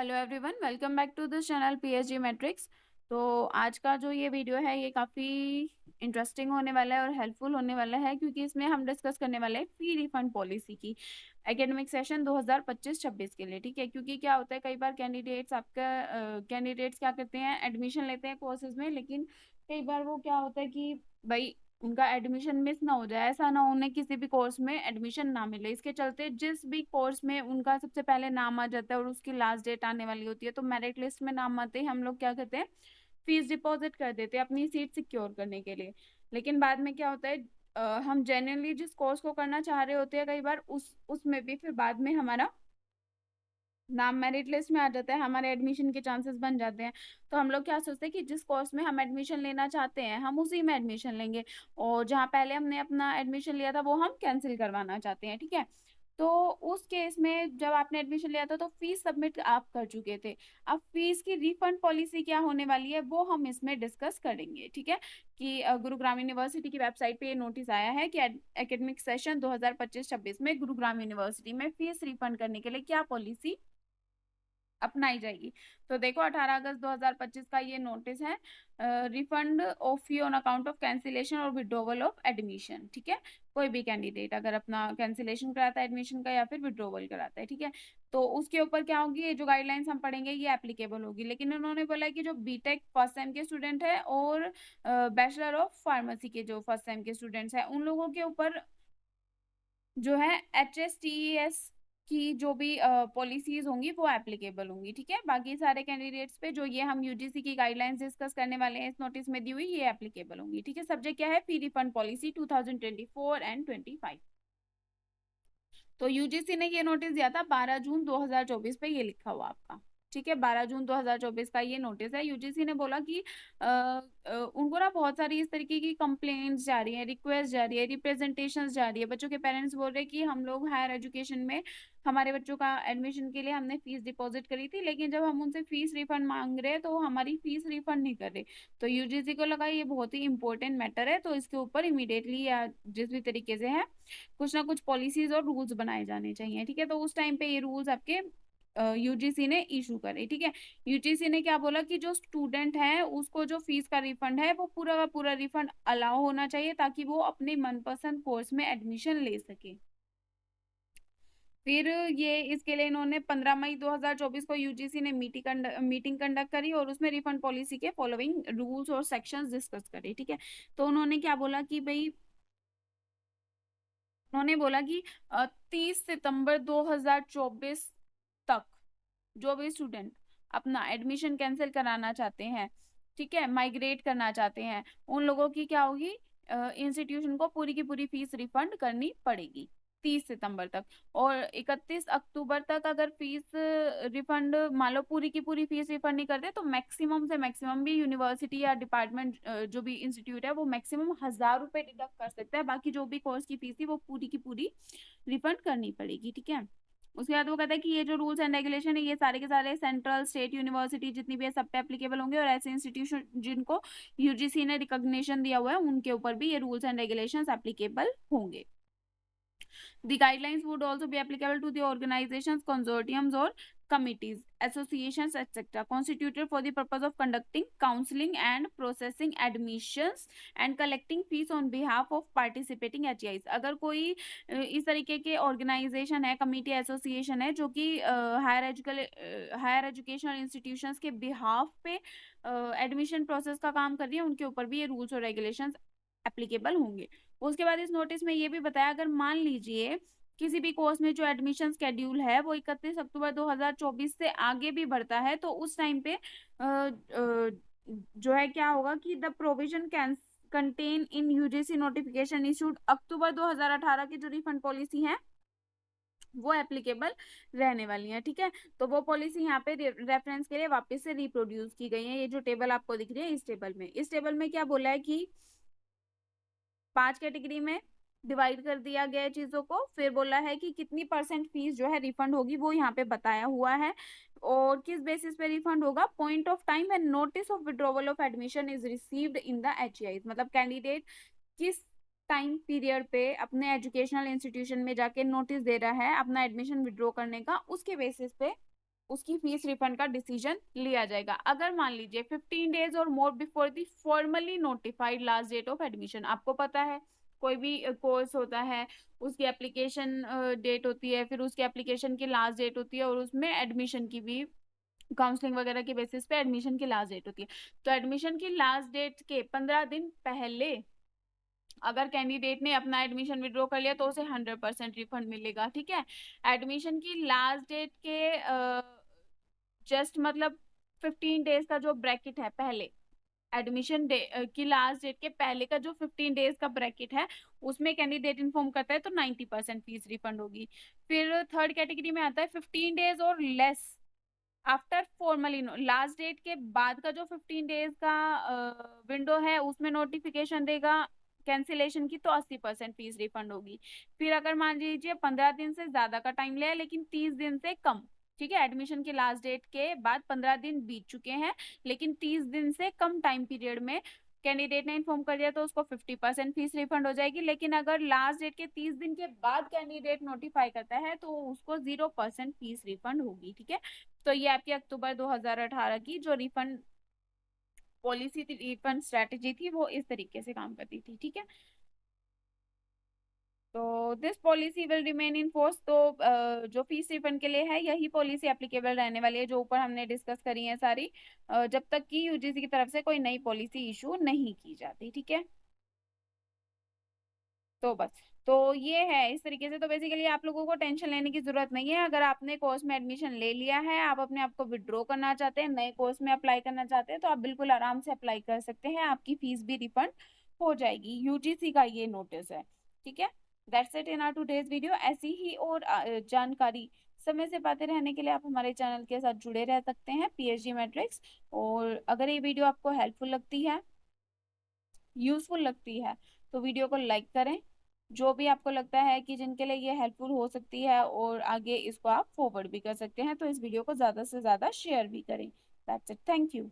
Hello everyone, welcome back to this channel PhD matrix. तो आज का जो ये वीडियो है ये काफ़ी इंटरेस्टिंग होने वाला है और हेल्पफुल होने वाला है, क्योंकि इसमें हम डिस्कस करने वाले हैं फी रिफंड पॉलिसी की एकेडमिक सेशन 2025-26 के लिए। ठीक है, क्योंकि क्या होता है, कई बार कैंडिडेट्स क्या करते हैं, एडमिशन लेते हैं कोर्सेज में, लेकिन कई बार वो क्या होता है कि भाई उनका एडमिशन मिस ना हो जाए, ऐसा ना हो उन्हें किसी भी कोर्स में एडमिशन ना मिले। इसके चलते जिस भी कोर्स में उनका सबसे पहले नाम आ जाता है और उसकी लास्ट डेट आने वाली होती है, तो मेरिट लिस्ट में नाम आते ही हम लोग क्या करते हैं, फीस डिपॉजिट कर देते हैं अपनी सीट सिक्योर करने के लिए। लेकिन बाद में क्या होता है, हम जेन्युइनली जिस कोर्स को करना चाह रहे होते हैं, कई बार उसमें भी फिर बाद में हमारा नाम मेरिट लिस्ट में आ जाता है, हमारे एडमिशन के चांसेस बन जाते हैं। तो हम लोग क्या सोचते हैं कि जिस कोर्स में हम एडमिशन लेना चाहते हैं हम उसी में एडमिशन लेंगे, और जहाँ पहले हमने अपना एडमिशन लिया था वो हम कैंसिल करवाना चाहते हैं। ठीक है, तो उस केस में जब आपने एडमिशन लिया था तो फीस सबमिट आप कर चुके थे। अब फीस की रिफंड पॉलिसी क्या होने वाली है वो हम इसमें डिस्कस करेंगे। ठीक है, कि गुरुग्राम यूनिवर्सिटी की वेबसाइट पे ये नोटिस आया है कि एकेडमिक सेशन 2025-26 में गुरुग्राम यूनिवर्सिटी में फीस रिफंड करने के लिए क्या पॉलिसी अपनाई जाएगी। तो देखो, 18 अगस्त 2025 का ये नोटिस है, refund of fee on account of cancellation और विड्रॉवल ऑफ एडमिशन। ठीक है, कोई भी कैंडिडेट अगर अपना कैंसिलेशन कराता है एडमिशन का या फिर विड्रॉवल कराता है, ठीक है, तो उसके ऊपर क्या होगी, ये जो गाइडलाइंस हम पढ़ेंगे ये एप्लीकेबल होगी। लेकिन उन्होंने बोला है कि जो बीटेक फर्स्ट सेम के स्टूडेंट है और बैचलर ऑफ फार्मेसी के जो फर्स्ट सेम के स्टूडेंट्स हैं, उन लोगों के ऊपर जो है HSTES की जो भी पॉलिसीज होंगी वो एप्लीकेबल होंगी। ठीक है, बाकी सारे कैंडिडेट्स पे जो ये हम यूजीसी की गाइडलाइंस डिस्कस करने वाले हैं इस नोटिस में दी हुई, ये एप्लीकेबल होंगी। ठीक है, सब्जेक्ट क्या है, फी रिफंड पॉलिसी 2024 एंड 25। तो यूजीसी ने ये नोटिस दिया था 12 जून 2024 पे, ये लिखा हुआ आपका। ठीक है, 12 जून 2024 का ये नोटिस है। यूजीसी ने बोला कि उनको ना बहुत सारी इस तरीके की कंप्लेंट्स जा रही है, रिक्वेस्ट जा रही है, रिप्रेजेंटेशंस जा रही है। बच्चों के पेरेंट्स बोल रहे हैं कि हम लोग हायर एजुकेशन में हमारे बच्चों का एडमिशन के लिए हमने फीस डिपॉजिट करी थी, लेकिन जब हम उनसे फीस रिफंड मांग रहे हैं तो वो हमारी फीस रिफंड नहीं कर रहे। तो यूजीसी को लगा ये बहुत ही इंपॉर्टेंट मैटर है, तो इसके ऊपर इमीडिएटली या जिस भी तरीके से है कुछ ना कुछ पॉलिसीज और रूल्स बनाए जाने चाहिए। ठीक है, तो उस टाइम पे ये रूल्स आपके यूजीसी ने इशू करे। ठीक है, यूजीसी ने क्या बोला कि जो स्टूडेंट है उसको जो फीस का रिफंड है वो पूरा का पूरा रिफंड अलाउ होना चाहिए, ताकि वो अपने मनपसंद कोर्स में एडमिशन ले सके। फिर ये इसके लिए इन्होंने 15 मई 2024 को यूजीसी ने मीटिंग कंडक्ट करी और उसमें रिफंड पॉलिसी के फॉलोइंग रूल्स और सेक्शंस डिस्कस करे। ठीक है, तो उन्होंने क्या बोला कि भाई, उन्होंने बोला कि 30 सितंबर 2024 तक जो भी स्टूडेंट अपना एडमिशन कैंसिल कराना चाहते हैं, ठीक है, माइग्रेट करना चाहते हैं, उन लोगों की क्या होगी, इंस्टीट्यूशन को पूरी की पूरी फीस रिफंड करनी पड़ेगी 30 सितंबर तक। और 31 अक्टूबर तक अगर फीस रिफंड, मान लो पूरी की पूरी फीस रिफंड नहीं करते, तो मैक्सिमम से मैक्सिमम भी यूनिवर्सिटी या डिपार्टमेंट जो भी इंस्टीट्यूट है वो मैक्सिमम 1,000 रुपए डिडक्ट कर सकता है, बाकी जो भी कोर्स की फीस थी वो पूरी की पूरी रिफंड करनी पड़ेगी। ठीक है, उसके बाद वो कहता है कि ये जो रूल्स एंड रेगुलेशन है ये सारे के सारे सेंट्रल स्टेट यूनिवर्सिटी जितनी भी है सब पे एप्लीकेबल होंगे, और ऐसे इंस्टीट्यूशन जिनको यूजीसी ने रिकॉग्निशन दिया हुआ है उनके ऊपर भी ये रूल्स एंड रेगुलेशंस एप्लीकेबल होंगे। The guidelines would also be applicable to the organizations, consortiums, or committees, associations, etc., constituted for the purpose of conducting counseling and processing admissions and collecting fees on behalf of participating HEIs। अगर कोई इस तरीके के organisation है, committee, association है जो कि higher educational institutions के बिहाफ पे एडमिशन प्रोसेस का काम कर रही है, उनके ऊपर भी ये रूल्स और रेगुलेशंस एप्लीकेबल होंगे। उसके बाद इस नोटिस में ये भी बताया, अगर मान लीजिए किसी भी कोर्स में जो एडमिशन स्केड्यूल है वो 31 अक्टूबर 2024 से आगे भी बढ़ता है, तो उस टाइम पे जो है क्या होगा कि the provision can contain in UGC notification issued October 2018 की जो रिफंड पॉलिसी है वो एप्लीकेबल रहने वाली है। ठीक है, तो वो पॉलिसी यहाँ पे रेफरेंस के लिए वापस से रिप्रोड्यूस की गई है। ये जो टेबल आपको दिख रही है, इस टेबल में क्या बोला है कि 5 कैटेगरी में डिवाइड कर दिया गया है चीजों को। फिर बोला है कि कितनी परसेंट फीस जो है रिफंड होगी वो यहाँ पे बताया हुआ है, और किस बेसिस पे रिफंड होगा, point of time and notice of withdrawal of admission is received in the HEI। मतलब कैंडिडेट किस टाइम पीरियड पे अपने एजुकेशनल इंस्टीट्यूशन में जाके नोटिस दे रहा है अपना एडमिशन विड्रॉ करने का, उसके बेसिस पे उसकी फीस रिफंड का डिसीजन लिया जाएगा। अगर मान लीजिए 15 डेज और more before the formally notified last date of admission, आपको पता है कोई भी कोर्स होता है उसकी एप्लीकेशन डेट होती है, फिर उसकी एप्लीकेशन की लास्ट डेट होती है, और उसमें एडमिशन की भी काउंसलिंग वगैरह के बेसिस पे एडमिशन की लास्ट डेट होती है। तो एडमिशन की लास्ट डेट के 15 दिन पहले अगर कैंडिडेट ने अपना एडमिशन विड्रॉ कर लिया तो उसे 100% रिफंड मिलेगा। ठीक है, एडमिशन की लास्ट डेट के जस्ट मतलब 15 डेज का जो ब्रैकेट है पहले, एडमिशन डे की लास्ट डेट के पहले का जो 15 डेज का ब्रैकेट है, उसमें कैंडिडेट इन्फॉर्म करता है तो 90% फीस रिफंड होगी। फिर थर्ड कैटेगरी में आता है 15 डेज और less after formally, last date के बाद का जो 15 डेज का विंडो है उसमें नोटिफिकेशन देगा कैंसिलेशन की, तो 80% फीस रिफंड होगी। फिर अगर मान लीजिए 15 दिन से ज्यादा का टाइम लिया लेकिन 30 दिन से कम, ठीक है, एडमिशन की लास्ट डेट के बाद 15 दिन बीत चुके हैं लेकिन 30 दिन से कम टाइम पीरियड में कैंडिडेट ने इन्फॉर्म कर दिया तो उसको 50% फीस रिफंड हो जाएगी। लेकिन अगर लास्ट डेट के 30 दिन के बाद कैंडिडेट नोटिफाई करता है तो उसको 0% फीस रिफंड होगी। ठीक है, तो ये आपकी अक्टूबर 2018 की जो रिफंड पॉलिसी थी, रिफंड स्ट्रेटेजी थी, वो इस तरीके से काम करती थी। ठीक है, तो this policy will remain in force. तो जो फीस रिफंड के लिए है यही पॉलिसी एप्लीकेबल रहने वाली है जो ऊपर हमने डिस्कस करी है सारी, जब तक कि यूजीसी की तरफ से कोई नई पॉलिसी इशू नहीं की जाती। ठीक है, तो बस, तो ये है इस तरीके से। तो बेसिकली आप लोगों को टेंशन लेने की जरूरत नहीं है। अगर आपने कोर्स में एडमिशन ले लिया है, आप अपने आप को विड्रॉ करना चाहते हैं, नए कोर्स में अप्लाई करना चाहते हैं, तो आप बिल्कुल आराम से अप्लाई कर सकते हैं, आपकी फीस भी रिफंड हो जाएगी। यूजीसी का ये नोटिस है। ठीक है, that's it in our today's video. ऐसी ही और जानकारी समय से पाते रहने के लिए आप हमारे चैनल के साथ जुड़े रह सकते हैं, पीएचडी मैट्रिक्स। और अगर ये वीडियो आपको हेल्पफुल लगती है, यूजफुल लगती है, तो वीडियो को लाइक करें। जो भी आपको लगता है कि जिनके लिए ये हेल्पफुल हो सकती है और आगे इसको आप फॉरवर्ड भी कर सकते हैं, तो इस वीडियो को ज़्यादा से ज़्यादा शेयर भी करें। That's it, thank you.